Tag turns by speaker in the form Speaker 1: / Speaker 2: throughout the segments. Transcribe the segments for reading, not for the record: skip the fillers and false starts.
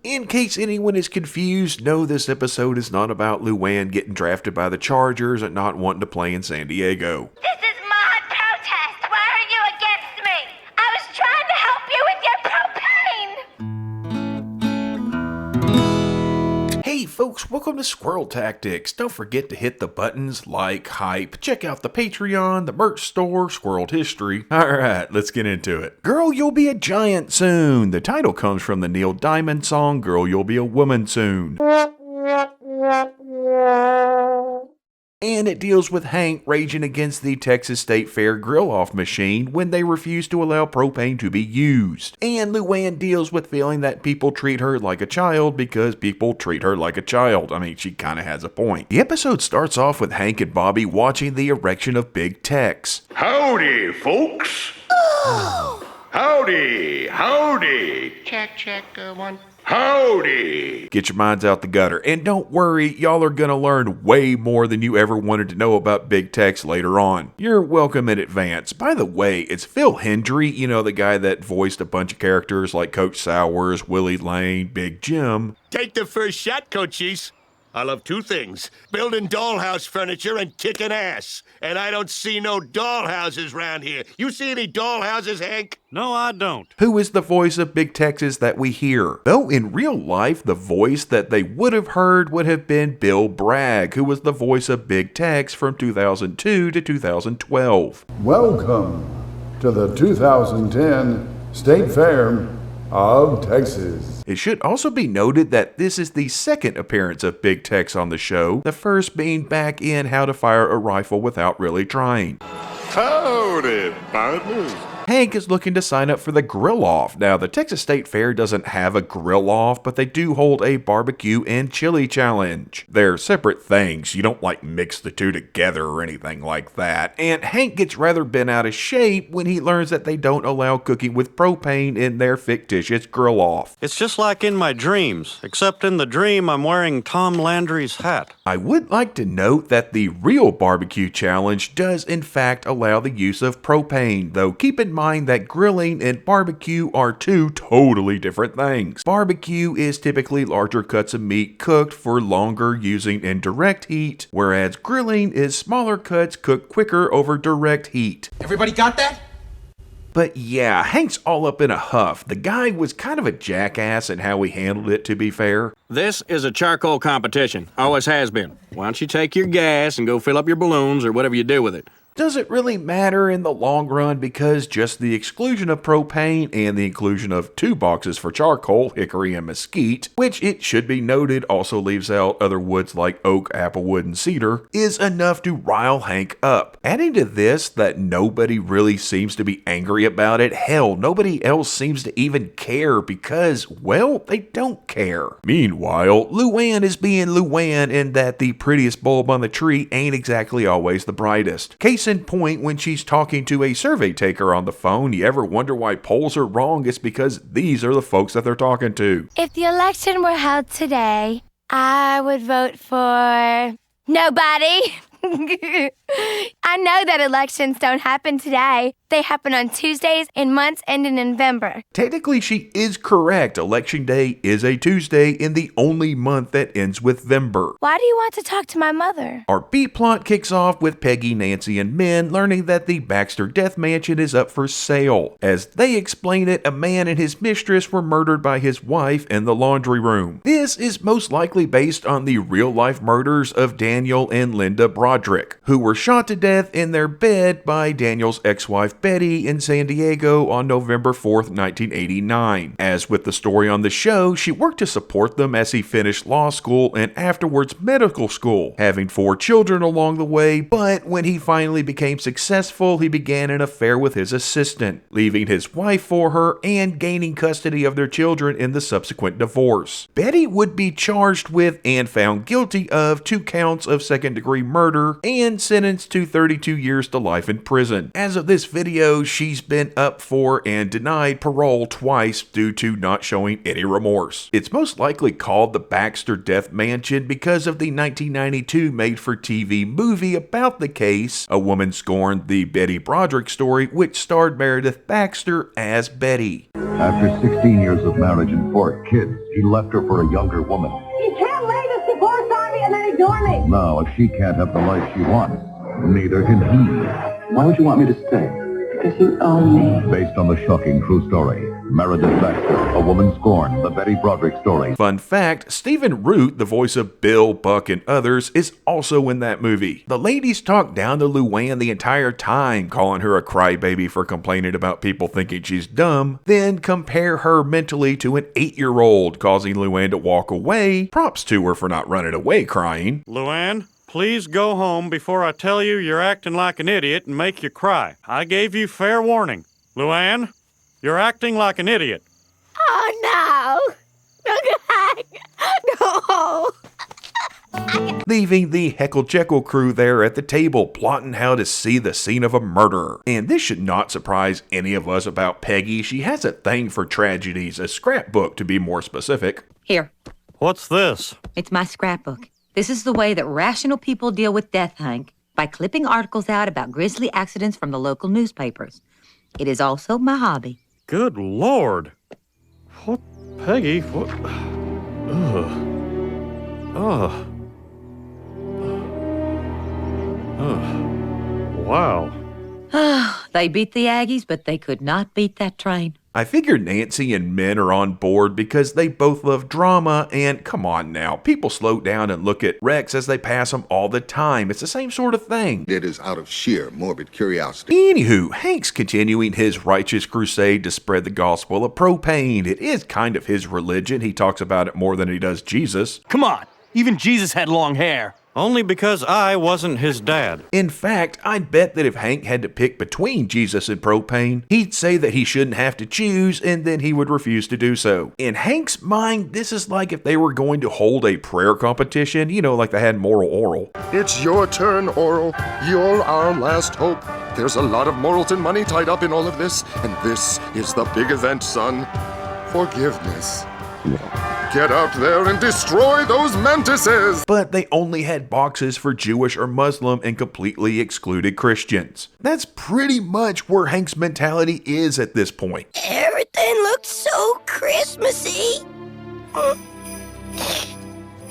Speaker 1: In case anyone is confused, no, this episode is not about Luanne getting drafted by the Chargers and not wanting to play in San Diego.
Speaker 2: This is my protest. Why are you against me? I was trying to help you with your propane.
Speaker 1: Hey folks, welcome to Squirrel Tactics. Don't forget to hit the buttons like, hype, check out the Patreon, the merch store, Squirrel History. Alright, let's get into it. Girl, You'll Be a Giant Soon. The title comes from the Neil Diamond song, Girl, You'll Be a Woman Soon. And it deals with Hank raging against the Texas State Fair grill-off machine when they refuse to allow propane to be used. And Luanne deals with feeling that people treat her like a child because people treat her like a child. I mean, she kind of has a point. The episode starts off with Hank and Bobby watching the erection of Big Tex.
Speaker 3: Howdy, folks. Howdy, howdy. Check, one. Howdy!
Speaker 1: Get your minds out the gutter. And don't worry, y'all are gonna learn way more than you ever wanted to know about Big Tex later on. You're welcome in advance. By the way, it's Phil Hendry, you know, the guy that voiced a bunch of characters like Coach Sowers, Willie Lane, Big Jim.
Speaker 3: Take the first shot, Coachies. I love two things, building dollhouse furniture and kicking ass. And I don't see no dollhouses round here. You see any dollhouses, Hank?
Speaker 4: No, I don't.
Speaker 1: Who is the voice of Big Texas that we hear? Though in real life, the voice that they would have heard would have been Bill Bragg, who was the voice of Big Tex from 2002 to 2012.
Speaker 5: Welcome to the 2010 State Fair of Texas.
Speaker 1: It should also be noted that this is the second appearance of Big Tex on the show, the first being back in How to Fire a Rifle Without Really Trying.
Speaker 3: Howdy, partners.
Speaker 1: Hank is looking to sign up for the grill-off. Now, the Texas State Fair doesn't have a grill-off, but they do hold a barbecue and chili challenge. They're separate things. You don't, mix the two together or anything like that. And Hank gets rather bent out of shape when he learns that they don't allow cooking with propane in their fictitious grill-off.
Speaker 4: It's just like in my dreams, except in the dream I'm wearing Tom Landry's hat.
Speaker 1: I would like to note that the real barbecue challenge does in fact allow the use of propane, though keep in mind that grilling and barbecue are two totally different things. Barbecue is typically larger cuts of meat cooked for longer using indirect heat, whereas grilling is smaller cuts cooked quicker over direct heat.
Speaker 6: Everybody got that?
Speaker 1: But yeah, Hank's all up in a huff. The guy was kind of a jackass in how he handled it, to be fair.
Speaker 7: This is a charcoal competition. Always has been. Why don't you take your gas and go fill up your balloons or whatever you do with it?
Speaker 1: Does it really matter in the long run because just the exclusion of propane and the inclusion of 2 boxes for charcoal, hickory and mesquite, which it should be noted also leaves out other woods like oak, applewood, and cedar, is enough to rile Hank up. Adding to this that nobody really seems to be angry about it, hell, nobody else seems to even care because, well, they don't care. Meanwhile, Luanne is being Luanne in that the prettiest bulb on the tree ain't exactly always the brightest. Case in point, when she's talking to a survey taker on the phone, you ever wonder why polls are wrong? It's because these are the folks that they're talking to.
Speaker 2: If the election were held today, I would vote for nobody. I know that elections don't happen today. They happen on Tuesdays in months ending in November.
Speaker 1: Technically, she is correct. Election Day is a Tuesday in the only month that ends with Vember.
Speaker 2: Why do you want to talk to my mother?
Speaker 1: Our B-plot kicks off with Peggy, Nancy, and Min learning that the Baxter Death Mansion is up for sale. As they explain it, a man and his mistress were murdered by his wife in the laundry room. This is most likely based on the real-life murders of Daniel and Linda Broderick, who were shot to death in their bed by Daniel's ex-wife Betty in San Diego on November 4th, 1989. As with the story on the show, she worked to support them as he finished law school and afterwards medical school, having 4 children along the way, but when he finally became successful, he began an affair with his assistant, leaving his wife for her and gaining custody of their children in the subsequent divorce. Betty would be charged with and found guilty of 2 counts of second-degree murder and sentenced to 32 years to life in prison. As of this video, video, she's been up for and denied parole twice due to not showing any remorse. It's most likely called the Baxter Death Mansion because of the 1992 made-for-TV movie about the case. A Woman Scorned, the Betty Broderick story, which starred Meredith Baxter as Betty.
Speaker 6: After 16 years of marriage and 4 kids, he left her for a younger woman.
Speaker 8: You can't lay this divorce on me and then ignore me.
Speaker 6: Now, if she can't have the life she wants, neither can he. Why would you want me to stay?
Speaker 8: Because you own me.
Speaker 6: Based on the shocking true story, Meredith Baxter, A Woman Scorned, the Betty Broderick story.
Speaker 1: Fun fact, Stephen Root, the voice of Bill, Buck, and others, is also in that movie. The ladies talk down to Luanne the entire time, calling her a crybaby for complaining about people thinking she's dumb, then compare her mentally to an 8-year-old, causing Luanne to walk away. Props to her for not running away crying.
Speaker 4: Luanne, please go home before I tell you you're acting like an idiot and make you cry. I gave you fair warning. Luanne, you're acting like an idiot.
Speaker 2: Oh, no. No.
Speaker 1: Leaving the Heckle Jekyll crew there at the table, plotting how to see the scene of a murder. And this should not surprise any of us about Peggy. She has a thing for tragedies, a scrapbook to be more specific.
Speaker 9: Here,
Speaker 4: What's this?
Speaker 9: it's my scrapbook. This is the way that rational people deal with death, Hank, by clipping articles out about grisly accidents from the local newspapers. It is also my hobby.
Speaker 4: Good Lord. What, Peggy, what? Ugh. Ugh. Ugh. Wow.
Speaker 9: They beat the Aggies, but they could not beat that train.
Speaker 1: I figure Nancy and Min are on board because they both love drama, and come on now, people slow down and look at wrecks as they pass them all the time. It's the same sort of thing.
Speaker 10: It is out of sheer morbid curiosity.
Speaker 1: Anywho, Hank's continuing his righteous crusade to spread the gospel of propane. It is kind of his religion. He talks about it more than he does Jesus.
Speaker 11: Come on, even Jesus had long hair.
Speaker 4: Only because I wasn't his dad.
Speaker 1: In fact, I'd bet that if Hank had to pick between Jesus and propane, he'd say that he shouldn't have to choose, and then he would refuse to do so. In Hank's mind, this is like if they were going to hold a prayer competition, like they had Moral Oral.
Speaker 12: It's your turn, Oral. You're our last hope. There's a lot of morals and money tied up in all of this, and this is the big event, son. Forgiveness. Get out there and destroy those mantises!
Speaker 1: But they only had boxes for Jewish or Muslim and completely excluded Christians. That's pretty much where Hank's mentality is at this point.
Speaker 2: Everything looks so Christmassy.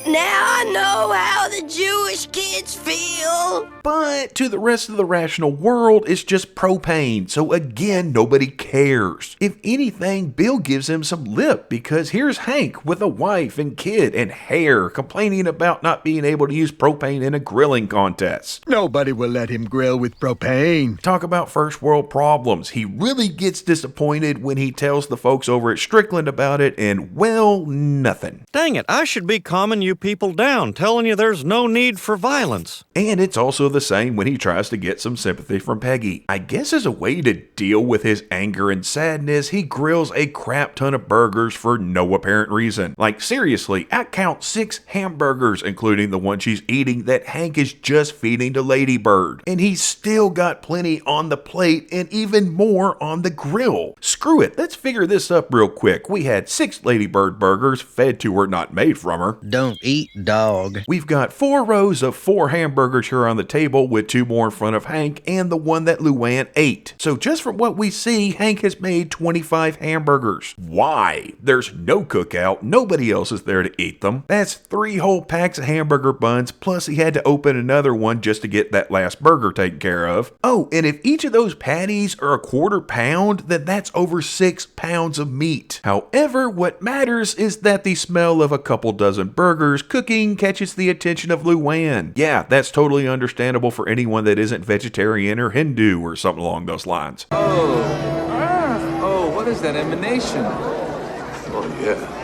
Speaker 2: Now I know how the Jewish kids feel.
Speaker 1: But to the rest of the rational world, it's just propane, so again, nobody cares. If anything, Bill gives him some lip because here's Hank with a wife and kid and hair complaining about not being able to use propane in a grilling contest.
Speaker 11: Nobody will let him grill with propane.
Speaker 1: Talk about first world problems. He really gets disappointed when he tells the folks over at Strickland about it and, well, nothing.
Speaker 4: Dang it, I should be calming you people down, telling you there's no need for violence.
Speaker 1: And it's also the same when he tries to get some sympathy from Peggy. I guess as a way to deal with his anger and sadness, he grills a crap ton of burgers for no apparent reason. Like seriously, I count 6 hamburgers, including the one she's eating, that Hank is just feeding to Lady Bird. And he's still got plenty on the plate and even more on the grill. Screw it, let's figure this up real quick. We had 6 Lady Bird burgers fed to her, not made from her.
Speaker 11: Don't eat, dog.
Speaker 1: We've got 4 rows of 4 hamburgers here on the table with 2 more in front of Hank and the one that Luanne ate. So just from what we see, Hank has made 25 hamburgers. Why? There's no cookout. Nobody else is there to eat them. That's 3 whole packs of hamburger buns, plus he had to open another one just to get that last burger taken care of. Oh, and if each of those patties are a quarter pound, then that's over 6 pounds of meat. However, what matters is that the smell of a couple dozen burgers cooking catches the attention of Luanne. Yeah, that's totally understandable for anyone that isn't vegetarian or Hindu or something along those lines.
Speaker 13: Oh, what is that emanation?
Speaker 10: Oh, yeah.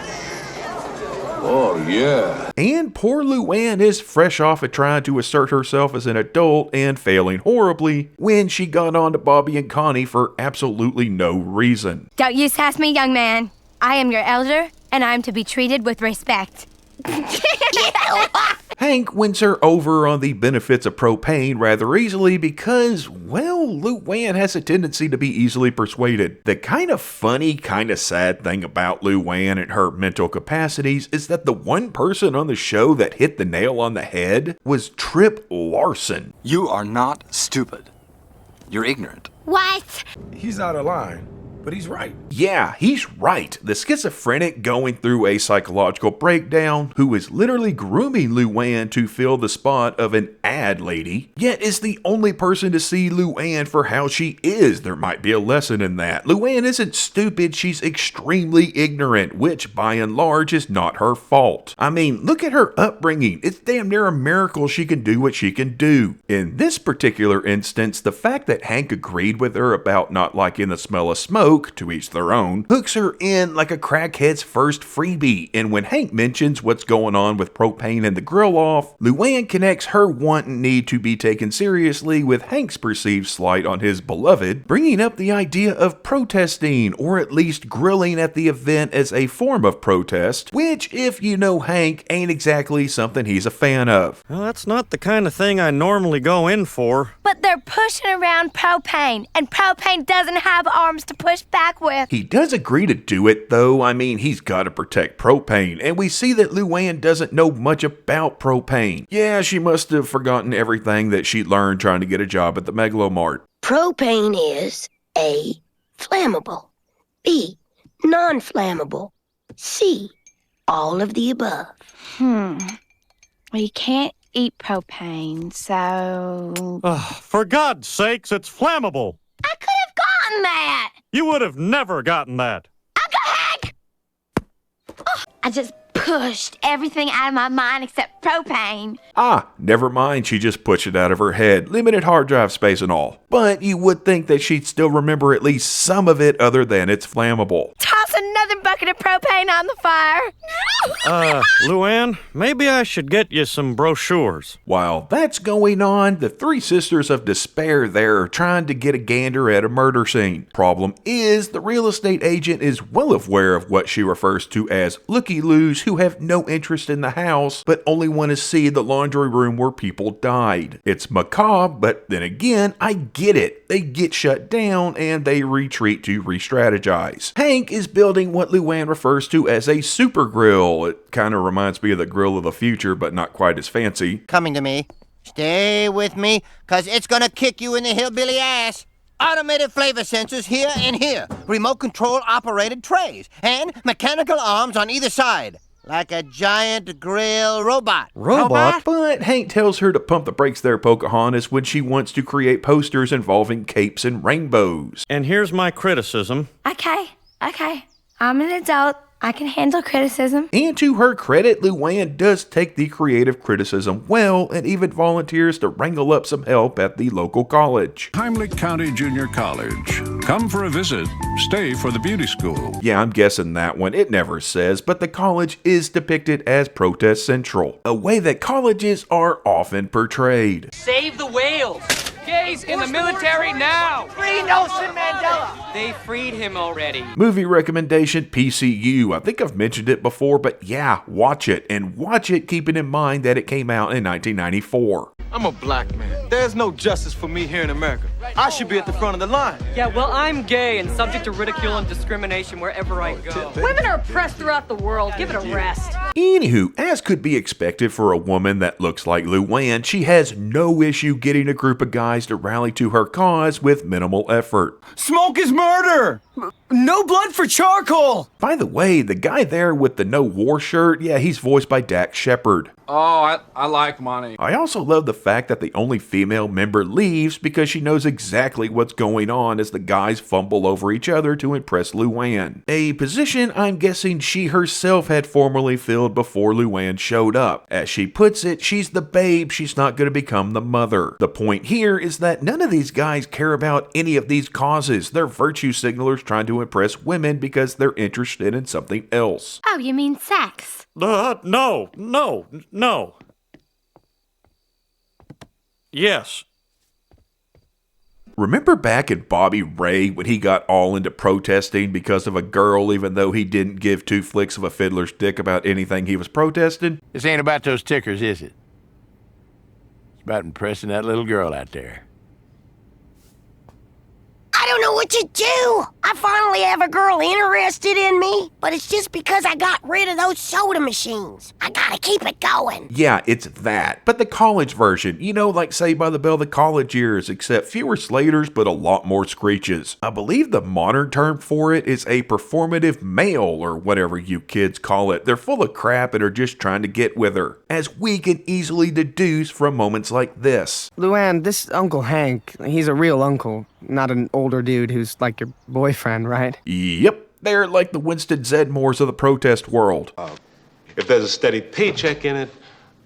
Speaker 10: Oh, yeah.
Speaker 1: And poor Luanne is fresh off of trying to assert herself as an adult and failing horribly when she got on to Bobby and Connie for absolutely no reason.
Speaker 2: Don't you sass me, young man. I am your elder, and I am to be treated with respect.
Speaker 1: Hank wins her over on the benefits of propane rather easily because, well, Luanne has a tendency to be easily persuaded. The kind of funny, kind of sad thing about Luanne and her mental capacities is that the one person on the show that hit the nail on the head was Trip Larson.
Speaker 13: You are not stupid. You're ignorant.
Speaker 2: What?
Speaker 14: He's out of line, but he's right.
Speaker 1: Yeah, he's right. The schizophrenic going through a psychological breakdown who is literally grooming Luanne to fill the spot of an ad lady, yet is the only person to see Luanne for how she is. There might be a lesson in that. Luanne isn't stupid, she's extremely ignorant, which by and large is not her fault. I mean, look at her upbringing. It's damn near a miracle she can do what she can do. In this particular instance, the fact that Hank agreed with her about not liking the smell of smoke, to each their own, hooks her in like a crackhead's first freebie. And when Hank mentions what's going on with propane and the grill off, Luanne connects her want and need to be taken seriously with Hank's perceived slight on his beloved, bringing up the idea of protesting, or at least grilling at the event as a form of protest, which, if you know Hank, ain't exactly something he's a fan of.
Speaker 4: Well, that's not the kind of thing I normally go in for.
Speaker 2: But they're pushing around propane, and propane doesn't have arms to push back with.
Speaker 1: He does agree to do it, though. I mean, he's got to protect propane, and we see that Luanne doesn't know much about propane. Yeah, she must have forgotten everything that she learned trying to get a job at the Megalomart.
Speaker 15: Propane is A, flammable, B, non-flammable, C, all of the above.
Speaker 2: Well, you can't eat propane, so...
Speaker 4: For God's sakes, it's flammable.
Speaker 2: I could have gotten that!
Speaker 4: You would have never gotten that.
Speaker 2: I just pushed everything out of my mind except propane.
Speaker 1: Never mind, she just pushed it out of her head, limited hard drive space and all. But you would think that she'd still remember at least some of it other than it's flammable.
Speaker 2: Toss another bucket of propane on the fire.
Speaker 4: Luanne, maybe I should get you some brochures.
Speaker 1: While that's going on, the three sisters of despair there are trying to get a gander at a murder scene. Problem is, the real estate agent is well aware of what she refers to as looky-loos who have no interest in the house, but only want to see the laundry room where people died. It's macabre, but then again, I get it. They get shut down and they retreat to re-strategize. Hank is building what Luanne refers to as a super grill. It kind of reminds me of the grill of the future, but not quite as fancy.
Speaker 16: Coming to me. Stay with me, cause it's gonna kick you in the hillbilly ass. Automated flavor sensors here and here. Remote control operated trays. And mechanical arms on either side. Like a giant grill robot.
Speaker 1: Robot? But Hank tells her to pump the brakes there, Pocahontas, when she wants to create posters involving capes and rainbows.
Speaker 4: And here's my criticism.
Speaker 2: Okay. I'm an adult. I can handle criticism.
Speaker 1: And to her credit, Luanne does take the creative criticism well and even volunteers to wrangle up some help at the local college.
Speaker 17: Heimlich County Junior College. Come for a visit. Stay for the beauty school.
Speaker 1: Yeah, I'm guessing that one. It never says, but the college is depicted as protest central, a way that colleges are often portrayed.
Speaker 18: Save the whales! Gays in the military now!
Speaker 16: Free Nelson Mandela!
Speaker 18: They freed him already.
Speaker 1: Movie recommendation, PCU. I think I've mentioned it before, but yeah, watch it. And watch it keeping in mind that it came out in 1994.
Speaker 13: I'm a black man. There's no justice for me here in America. I should be at the front of the line.
Speaker 18: Yeah, well, I'm gay and subject to ridicule and discrimination wherever I go.
Speaker 19: Women are oppressed throughout the world. Give it a rest.
Speaker 1: Anywho, as could be expected for a woman that looks like Luanne, she has no issue getting a group of guys to rally to her cause with minimal effort.
Speaker 11: Smoke is murder! No blood for charcoal!
Speaker 1: By the way, the guy there with the no war shirt, yeah, he's voiced by Dax Shepard.
Speaker 13: Oh, I like money.
Speaker 1: I also love the fact that the only female member leaves because she knows exactly what's going on as the guys fumble over each other to impress Luanne. A position I'm guessing she herself had formerly filled before Luanne showed up. As she puts it, she's the babe, she's not going to become the mother. The point here is that none of these guys care about any of these causes. They're virtue signalers trying to impress women because they're interested in something else.
Speaker 2: Oh, you mean sex?
Speaker 4: No. Yes.
Speaker 1: Remember back in Bobby Ray when he got all into protesting because of a girl even though he didn't give two flicks of a fiddler's dick about anything he was protesting?
Speaker 20: This ain't about those tickers, is it? It's about impressing that little girl out there.
Speaker 15: I don't know what to do. I finally have a girl interested in me, but it's just because I got rid of those soda machines. I gotta keep it going.
Speaker 1: Yeah, it's that, but the college version, you know, like Saved by the Bell, the college years, except fewer Slaters, but a lot more screeches. I believe the modern term for it is a performative male, or whatever you kids call it. They're full of crap and are just trying to get with her, as we can easily deduce from moments like this.
Speaker 11: Luanne, this Uncle Hank, he's a real uncle, not an older dude who's like your boyfriend, right?
Speaker 1: Yep, they're like the Winston Zedmores of the protest world.
Speaker 21: If there's a steady paycheck in it,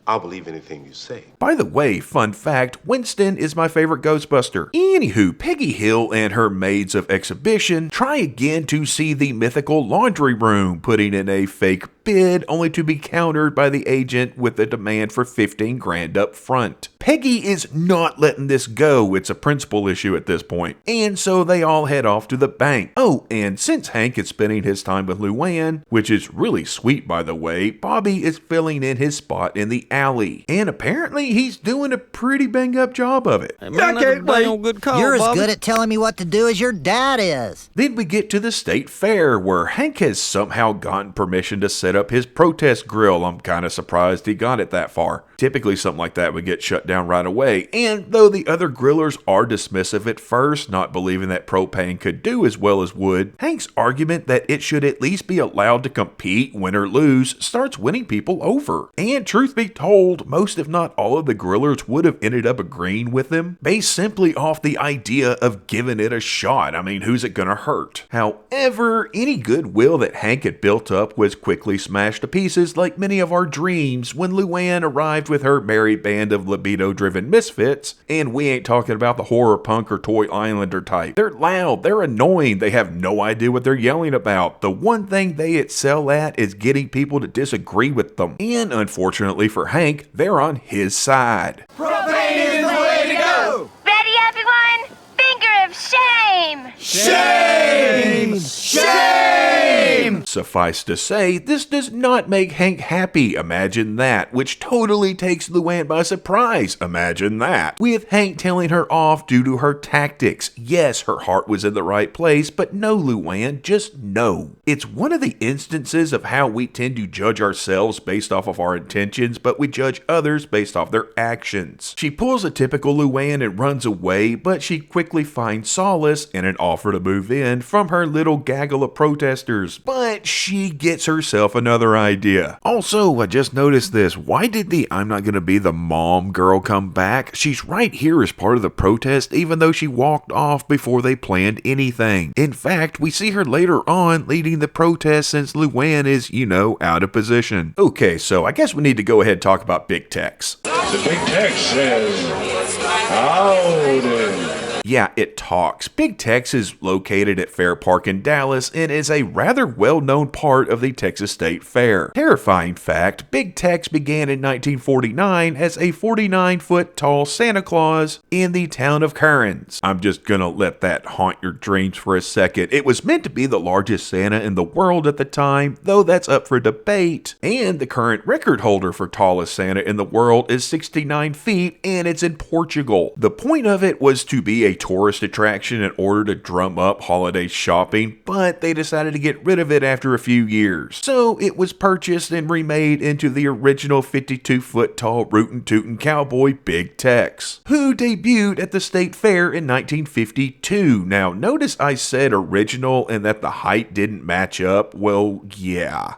Speaker 21: I'll believe anything you say.
Speaker 1: By the way, fun fact, Winston is my favorite Ghostbuster. Anywho, Peggy Hill and her maids of exhibition try again to see the mythical laundry room, putting in a fake bid only to be countered by the agent with a demand for $15,000 up front. Peggy is not letting this go. It's a principal issue at this point. And so they all head off to the bank. Oh, and since Hank is spending his time with Luanne, which is really sweet by the way, Bobby is filling in his spot in the alley. And apparently he's doing a pretty bang up job of it.
Speaker 16: You're as good at telling me what to do as your dad is.
Speaker 1: Then we get to the state fair where Hank has somehow gotten permission to set up his protest grill. I'm kind of surprised he got it that far. Typically something like that would get shut down right away, and though the other grillers are dismissive at first, not believing that propane could do as well as wood, Hank's argument that it should at least be allowed to compete, win or lose, starts winning people over. And truth be told, most if not all of the grillers would have ended up agreeing with him, based simply off the idea of giving it a shot. I mean, who's it gonna hurt? However, any goodwill that Hank had built up was quickly smashed to pieces like many of our dreams when Luanne arrived with her merry band of libido-driven misfits, and we ain't talking about the horror punk or toy islander type. They're loud, they're annoying, they have no idea what they're yelling about. The one thing they excel at is getting people to disagree with them, and unfortunately for Hank, they're on his side.
Speaker 8: Propane is the way to go!
Speaker 2: Ready, everyone? Finger of shame!
Speaker 8: Shame! Shame!
Speaker 1: Suffice to say, this does not make Hank happy, imagine that, which totally takes Luanne by surprise, imagine that, with Hank telling her off due to her tactics. Yes, her heart was in the right place, but no, Luanne, just no. It's one of the instances of how we tend to judge ourselves based off of our intentions, but we judge others based off their actions. She pulls a typical Luanne and runs away, but she quickly finds solace in an offer to move in from her little gaggle of protesters, but she gets herself another idea. Also, I just noticed this. Why did the I'm not gonna be the mom girl come back? She's right here as part of the protest, even though she walked off before they planned anything. In fact, we see her later on leading the protest since Luanne is, you know, out of position. Okay, so I guess we need to go ahead and talk about Big Tex.
Speaker 6: The Big Tex says, howdy.
Speaker 1: Yeah, it talks. Big Tex is located at Fair Park in Dallas and is a rather well-known part of the Texas State Fair. Terrifying fact, Big Tex began in 1949 as a 49-foot tall Santa Claus in the town of Kerens. I'm just gonna let that haunt your dreams for a second. It was meant to be the largest Santa in the world at the time, though that's up for debate. And the current record holder for tallest Santa in the world is 69 feet, and it's in Portugal. The point of it was to be a tourist attraction in order to drum up holiday shopping, but they decided to get rid of it after a few years. So it was purchased and remade into the original 52-foot tall rootin' tootin' cowboy Big Tex, who debuted at the State Fair in 1952. Now, notice I said original and that the height didn't match up. Well, yeah.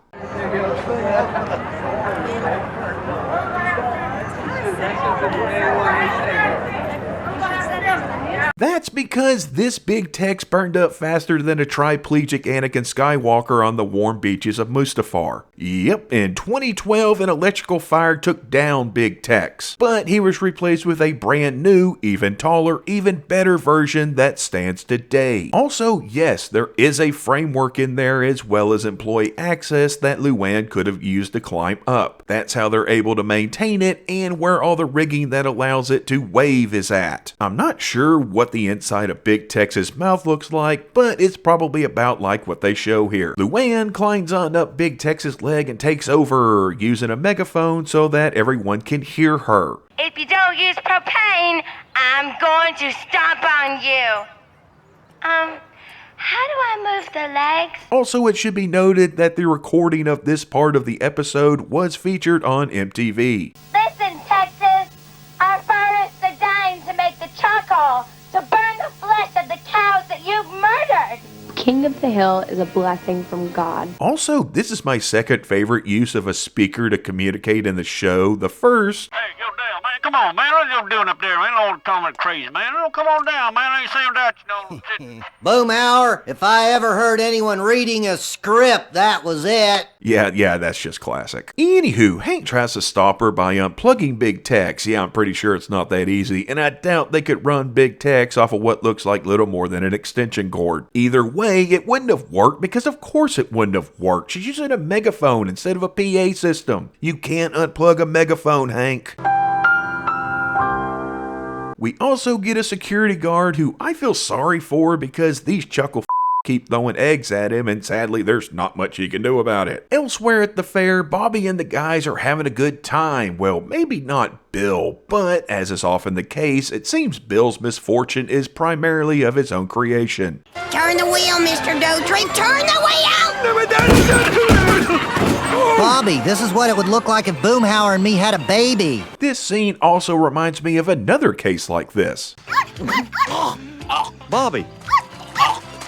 Speaker 1: That's because this Big Tex burned up faster than a triplegic Anakin Skywalker on the warm beaches of Mustafar. Yep, in 2012 an electrical fire took down Big Tex, but he was replaced with a brand new, even taller, even better version that stands today. Also, yes, there is a framework in there as well as employee access that Luanne could have used to climb up. That's how they're able to maintain it and where all the rigging that allows it to wave is at. I'm not sure what the inside of Big Tex's mouth looks like, but it's probably about like what they show here. Luanne climbs on up Big Tex's leg and takes over, using a megaphone so that everyone can hear her.
Speaker 2: If you don't use propane, I'm going to stomp on you. How do I move the legs?
Speaker 1: Also, it should be noted that the recording of this part of the episode was featured on MTV.
Speaker 2: Listen, Texas, I furnished the dime to make the charcoal to burn the flesh of the cows that you've murdered.
Speaker 5: King of the Hill is a blessing from God.
Speaker 1: Also, this is my second favorite use of a speaker to communicate in the show. The first...
Speaker 4: Hey, go down, man. Come on, man. What are you doing up there, man? Don't call me crazy, man. Oh, come on down, man. I ain't saying that, you know.
Speaker 22: Boomhauer, if I ever heard anyone reading a script, that was it.
Speaker 1: Yeah, that's just classic. Anywho, Hank tries to stop her by unplugging Big Tex. Yeah, I'm pretty sure it's not that easy, and I doubt they could run Big Tex off of what looks like little more than an extension cord. Either way, it wouldn't have worked because of course it wouldn't have worked. She's using a megaphone instead of a PA system. You can't unplug a megaphone, Hank. We also get a security guard who I feel sorry for because these chuckle keep throwing eggs at him, and sadly there's not much he can do about it. Elsewhere at the fair, Bobby and the guys are having a good time. Well, maybe not Bill, but as is often the case, it seems Bill's misfortune is primarily of his own creation.
Speaker 15: Turn the wheel, Mr. Doe Trip, turn the wheel!
Speaker 22: Bobby, this is what it would look like if Boomhauer and me had a baby.
Speaker 1: This scene also reminds me of another case like this.
Speaker 4: Bobby.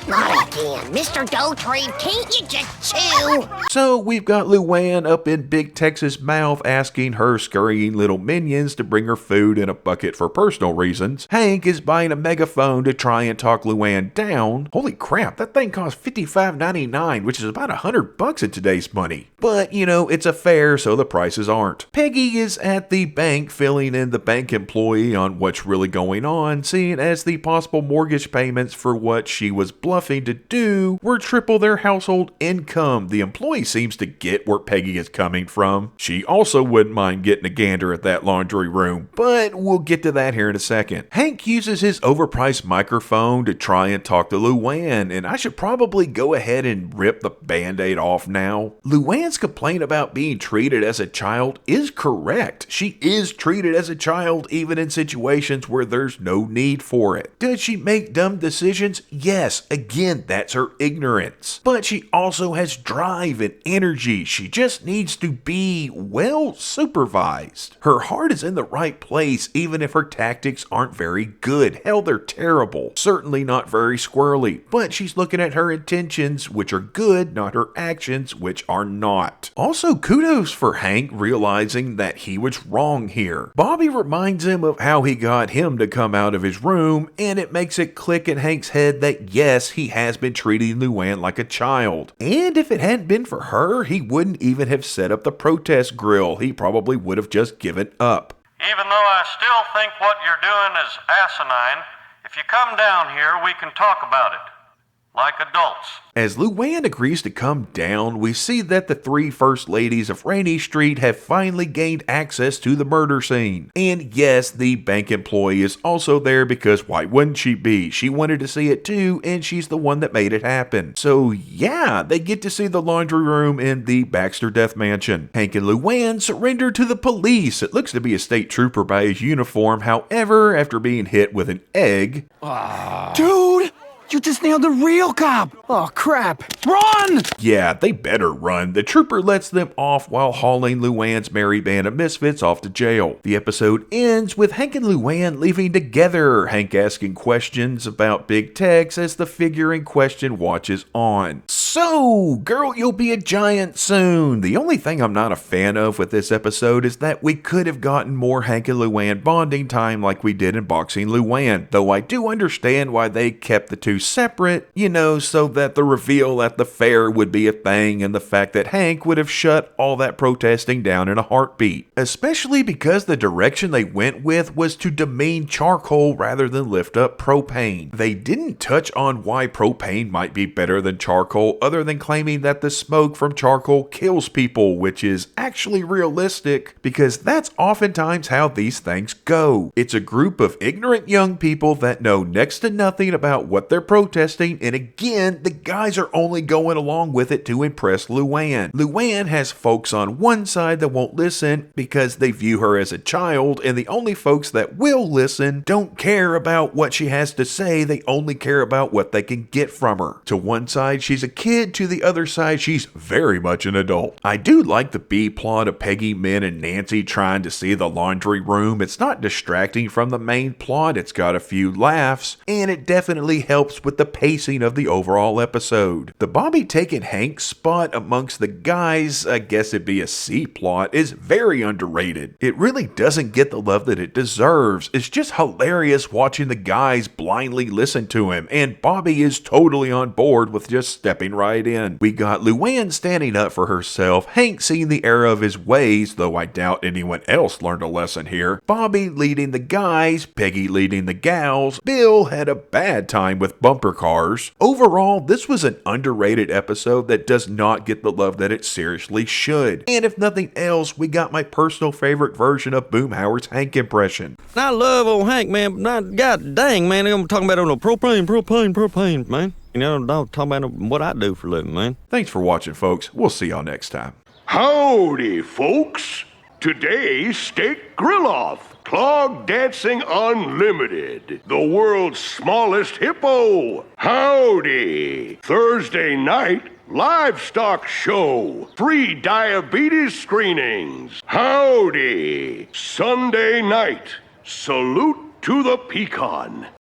Speaker 15: Not again, Mr. Doe Trip, can't you just chew?
Speaker 1: So we've got Luanne up in Big Tex's mouth asking her scurrying little minions to bring her food in a bucket for personal reasons. Hank is buying a megaphone to try and talk Luanne down. Holy crap, that thing costs $55.99, which is about $100 in today's money. But, you know, it's a fair, so the prices aren't. Peggy is at the bank filling in the bank employee on what's really going on, seeing as the possible mortgage payments for what she was bluffing to do were triple their household income. The employee seems to get where Peggy is coming from. She also wouldn't mind getting a gander at that laundry room, but we'll get to that here in a second. Hank uses his overpriced microphone to try and talk to Luanne, and I should probably go ahead and rip the band-aid off now. Luanne's complaint about being treated as a child is correct. She is treated as a child even in situations where there's no need for it. Does she make dumb decisions? Yes. Again, that's her ignorance. But she also has drive and energy. She just needs to be, well, supervised. Her heart is in the right place, even if her tactics aren't very good. Hell, they're terrible. Certainly not very squirrely. But she's looking at her intentions, which are good, not her actions, which are not. Also, kudos for Hank realizing that he was wrong here. Bobby reminds him of how he got him to come out of his room, and it makes it click in Hank's head that yes, he has been treating Luanne like a child. And if it hadn't been for her, he wouldn't even have set up the protest grill. He probably would have just given up.
Speaker 4: Even though I still think what you're doing is asinine, if you come down here, we can talk about it. Like adults.
Speaker 1: As Luanne agrees to come down, we see that the three first ladies of Rainy Street have finally gained access to the murder scene. And yes, the bank employee is also there because why wouldn't she be? She wanted to see it too, and she's the one that made it happen. So yeah, they get to see the laundry room in the Baxter Death Mansion. Hank and Luanne surrender to the police. It looks to be a state trooper by his uniform. However, after being hit with an egg...
Speaker 8: Dude! You just nailed the real cop! Oh, crap. Run!
Speaker 1: Yeah, they better run. The trooper lets them off while hauling Luanne's merry band of misfits off to jail. The episode ends with Hank and Luanne leaving together, Hank asking questions about Big Tex as the figure in question watches on. So, girl, you'll be a giant soon. The only thing I'm not a fan of with this episode is that we could have gotten more Hank and Luanne bonding time like we did in Boxing Luanne, though I do understand why they kept the two two separate, so that the reveal at the fair would be a thing and the fact that Hank would have shut all that protesting down in a heartbeat. Especially because the direction they went with was to demean charcoal rather than lift up propane. They didn't touch on why propane might be better than charcoal other than claiming that the smoke from charcoal kills people, which is actually realistic because that's oftentimes how these things go. It's a group of ignorant young people that know next to nothing about what they're protesting, and again, the guys are only going along with it to impress Luanne. Luanne has folks on one side that won't listen because they view her as a child, and the only folks that will listen don't care about what she has to say, they only care about what they can get from her. To one side, she's a kid, to the other side, she's very much an adult. I do like the B-plot of Peggy, Min, and Nancy trying to see the laundry room. It's not distracting from the main plot, it's got a few laughs, and it definitely helps with the pacing of the overall episode. The Bobby taking Hank's spot amongst the guys, I guess it'd be a C-plot, is very underrated. It really doesn't get the love that it deserves. It's just hilarious watching the guys blindly listen to him, and Bobby is totally on board with just stepping right in. We got Luanne standing up for herself, Hank seeing the error of his ways, though I doubt anyone else learned a lesson here, Bobby leading the guys, Peggy leading the gals, Bill had a bad time with bumper cars. Overall, this was an underrated episode that does not get the love that it seriously should. And if nothing else, we got my personal favorite version of Boomhauer's Hank impression.
Speaker 3: I love old Hank, man, but god dang, man, I'm talking about propane, man. I'm talking about what I do for a living, man.
Speaker 1: Thanks for watching, folks. We'll see y'all next time.
Speaker 7: Howdy, folks. Today's steak grill-off. Clog Dancing Unlimited. The world's smallest hippo. Howdy. Thursday night, livestock show. Free diabetes screenings. Howdy. Sunday night, salute to the pecan.